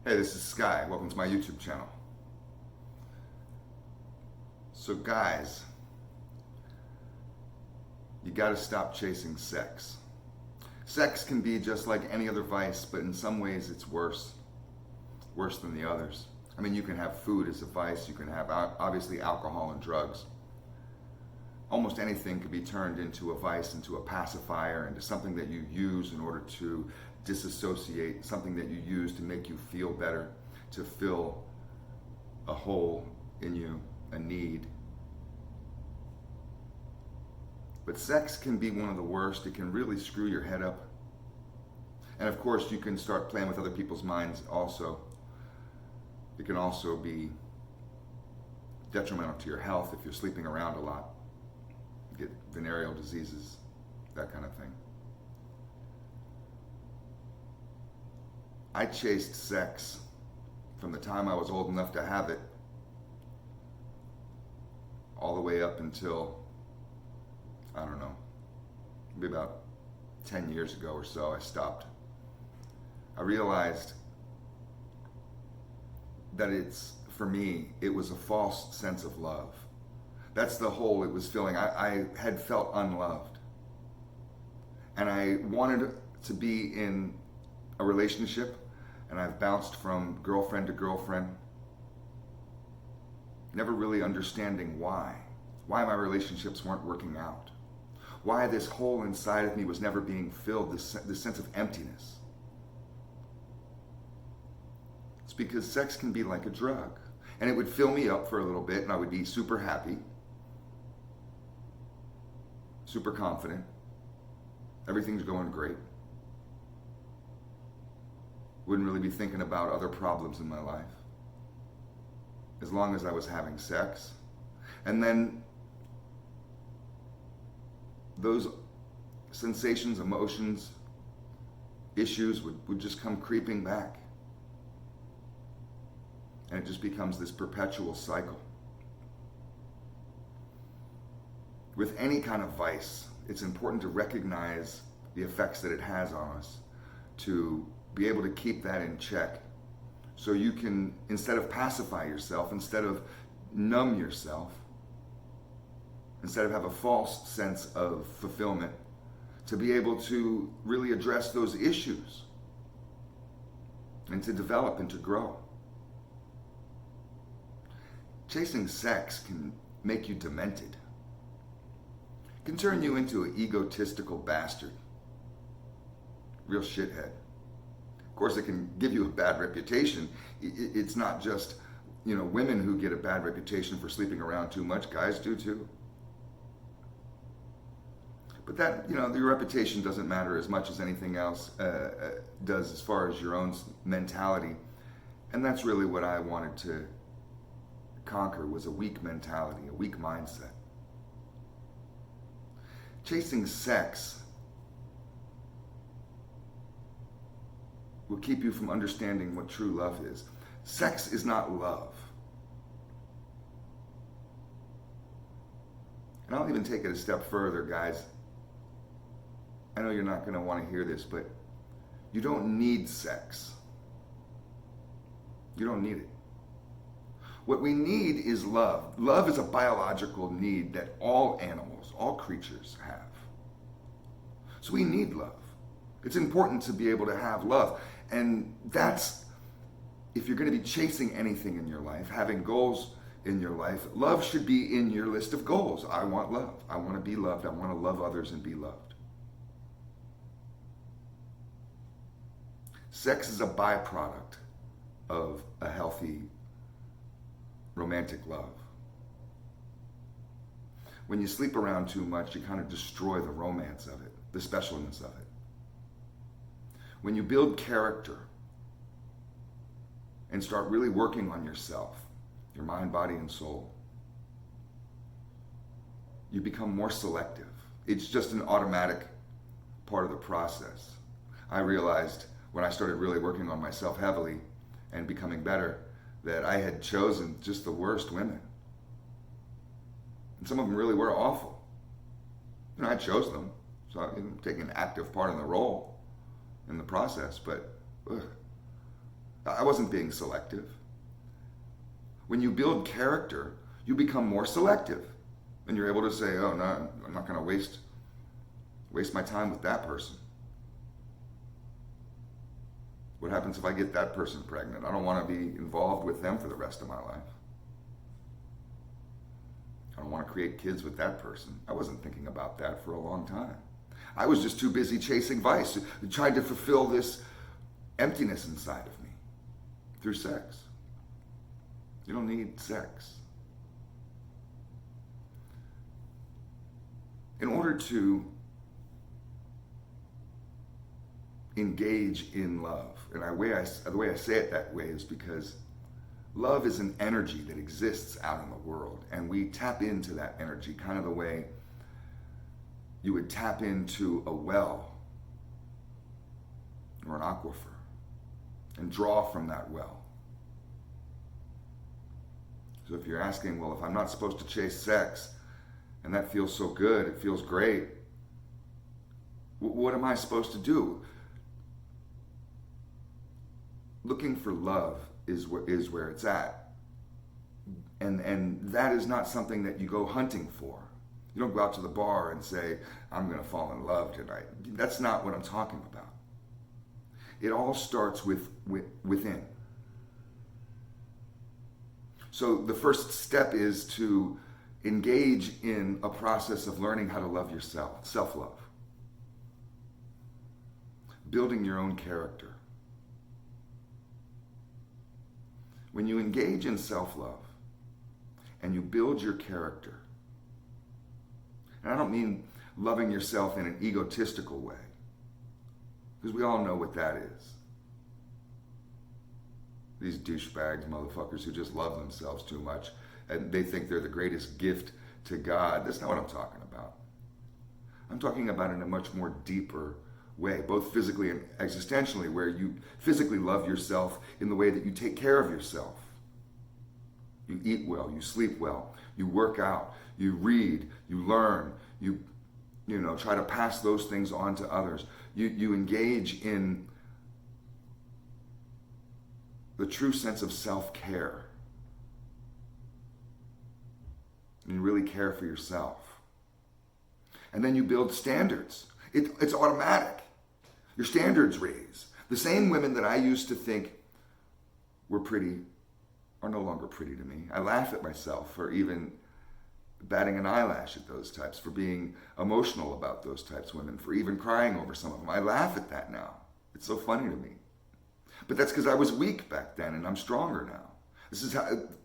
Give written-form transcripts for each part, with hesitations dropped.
Hey, this is Sky. Welcome to my YouTube channel. So guys, you gotta stop chasing sex. Sex can be just like any other vice, but in some ways it's worse than the others. I mean, you can have food as a vice, you can have obviously alcohol and drugs. Almost anything could be turned into a vice, into a pacifier, into something that you use in order to disassociate, something that you use to make you feel better, to fill a hole in you, a need. But sex can be one of the worst. It can really screw your head up. And of course, you can start playing with other people's minds also. It can also be detrimental to your health if you're sleeping around a lot. You get venereal diseases, that kind of thing. I chased sex from the time I was old enough to have it all the way up until, I don't know, maybe about 10 years ago or so, I stopped. I realized that for me, it was a false sense of love. That's the hole it was filling. I had felt unloved. And I wanted to be in a relationship, and I've bounced from girlfriend to girlfriend, never really understanding why my relationships weren't working out, why this hole inside of me was never being filled, this sense of emptiness. It's because sex can be like a drug, and it would fill me up for a little bit, and I would be super happy, super confident, everything's going great. Wouldn't really be thinking about other problems in my life, as long as I was having sex. And then those sensations, emotions, issues would just come creeping back. And it just becomes this perpetual cycle. With any kind of vice, it's important to recognize the effects that it has on us, to be able to keep that in check, so you can, instead of pacify yourself, instead of numb yourself, instead of have a false sense of fulfillment, to be able to really address those issues and to develop and to grow. Chasing sex can make you demented. It can turn you into an egotistical bastard, real shithead. Of course, it can give you a bad reputation. It's not just, women who get a bad reputation for sleeping around too much. Guys do too. But that, your reputation doesn't matter as much as anything else does as far as your own mentality. And that's really what I wanted to conquer, was a weak mentality, a weak mindset. Chasing sex will keep you from understanding what true love is. Sex is not love. And I'll even take it a step further, guys. I know you're not going to want to hear this, but you don't need sex. You don't need it. What we need is love. Love is a biological need that all animals, all creatures have. So we need love. It's important to be able to have love. And that's, if you're going to be chasing anything in your life, having goals in your life, love should be in your list of goals. I want love. I want to be loved. I want to love others and be loved. Sex is a byproduct of a healthy romantic love. When you sleep around too much, you kind of destroy the romance of it, the specialness of it. When you build character and start really working on yourself, your mind, body, and soul, you become more selective. It's just an automatic part of the process. I realized when I started really working on myself heavily and becoming better, that I had chosen just the worst women. And some of them really were awful. I chose them, so I'm taking an active part in the role in the process, but I wasn't being selective. When you build character, you become more selective. And you're able to say, oh, no, I'm not going to waste my time with that person. What happens if I get that person pregnant? I don't want to be involved with them for the rest of my life. I don't want to create kids with that person. I wasn't thinking about that for a long time. I was just too busy chasing vice, trying to fulfill this emptiness inside of me through sex. You don't need sex. In order to engage in love, and the way I say it that way is because love is an energy that exists out in the world, and we tap into that energy kind of the way you would tap into a well or an aquifer and draw from that well. So if you're asking, well, if I'm not supposed to chase sex and that feels so good, it feels great, what am I supposed to do? Looking for love is where it's at. And that is not something that you go hunting for. You don't go out to the bar and say, I'm going to fall in love tonight. That's not what I'm talking about. It all starts within. So the first step is to engage in a process of learning how to love yourself, self-love. Building your own character. When you engage in self-love and you build your character, and I don't mean loving yourself in an egotistical way, because we all know what that is. These douchebags, motherfuckers who just love themselves too much and they think they're the greatest gift to God. That's not what I'm talking about. I'm talking about it in a much more deeper way, both physically and existentially, where you physically love yourself in the way that you take care of yourself. You eat well, you sleep well, you work out, you read, you learn, you try to pass those things on to others. You engage in the true sense of self-care. And you really care for yourself. And then you build standards. It's automatic. Your standards raise. The same women that I used to think were pretty are no longer pretty to me. I laugh at myself for even batting an eyelash at those types, for being emotional about those types of women, for even crying over some of them. I laugh at that now. It's so funny to me. But that's because I was weak back then and I'm stronger now. This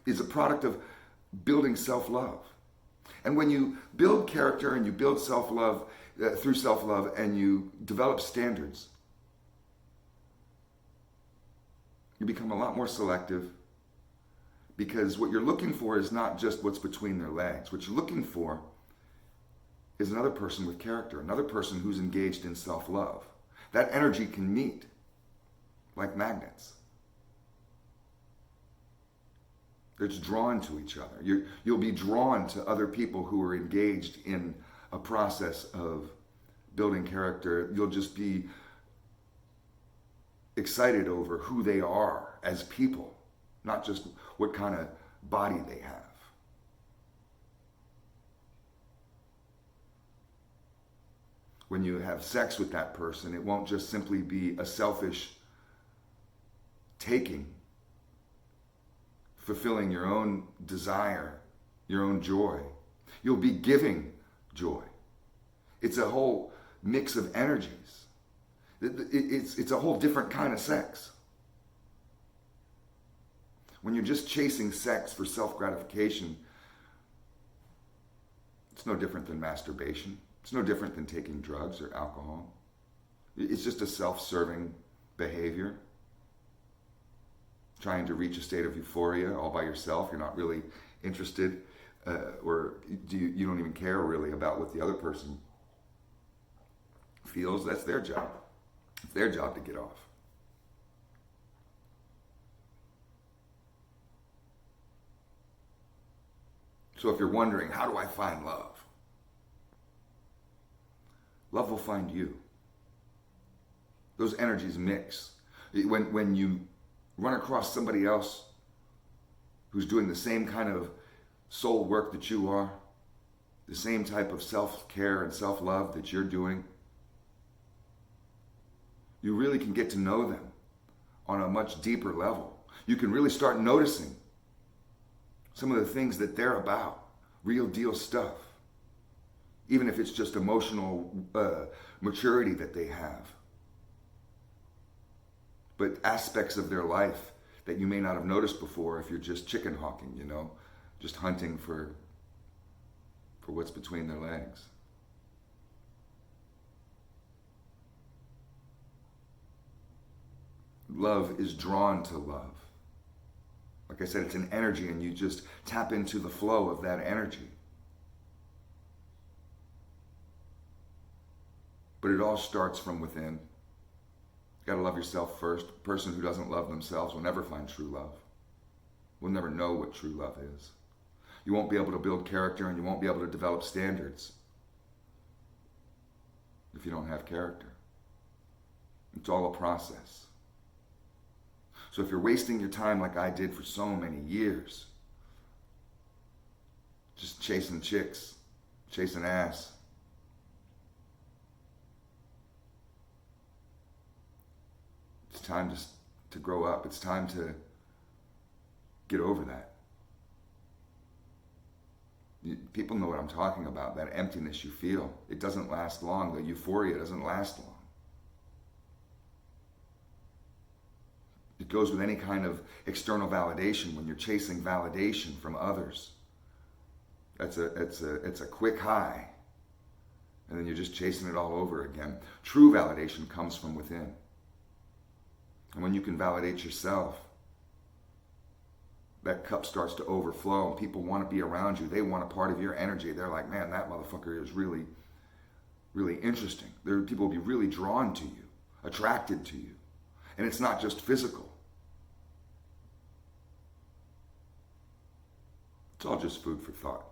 is a product of building self-love. And when you build character and you build self-love through self-love and you develop standards, you become a lot more selective, because what you're looking for is not just what's between their legs. What you're looking for is another person with character, another person who's engaged in self-love. That energy can meet like magnets. It's drawn to each other. You'll be drawn to other people who are engaged in a process of building character. You'll just be excited over who they are as people, not just what kind of body they have. When you have sex with that person, it won't just simply be a selfish taking, fulfilling your own desire, your own joy. You'll be giving joy. It's a whole mix of energies. It's a whole different kind of sex. When you're just chasing sex for self-gratification, it's no different than masturbation. It's no different than taking drugs or alcohol. It's just a self-serving behavior. Trying to reach a state of euphoria all by yourself. You're not really interested, or you don't even care really about what the other person feels. That's their job. It's their job to get off. So if you're wondering, how do I find love? Love will find you. Those energies mix. When you run across somebody else who's doing the same kind of soul work that you are, the same type of self-care and self-love that you're doing, you really can get to know them on a much deeper level. You can really start noticing some of the things that they're about, real deal stuff. Even if it's just emotional maturity that they have. But aspects of their life that you may not have noticed before if you're just chicken hawking, you know, just hunting for what's between their legs. Love is drawn to love. Like I said, it's an energy, and you just tap into the flow of that energy. But it all starts from within. You gotta love yourself first. A person who doesn't love themselves will never find true love. Will never know what true love is. You won't be able to build character, and you won't be able to develop standards if you don't have character. It's all a process. So if you're wasting your time like I did for so many years, just chasing chicks, chasing ass, it's time to grow up. It's time to get over that. People know what I'm talking about, that emptiness you feel. It doesn't last long. The euphoria doesn't last long. It goes with any kind of external validation. When you're chasing validation from others, it's a quick high, and then you're just chasing it all over again. True validation comes from within. And when you can validate yourself, that cup starts to overflow, and people want to be around you. They want a part of your energy. They're like, man, that motherfucker is really, really interesting. People will be really drawn to you, attracted to you. And it's not just physical. It's all just food for thought.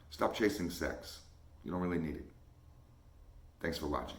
Stop chasing sex. You don't really need it. Thanks for watching.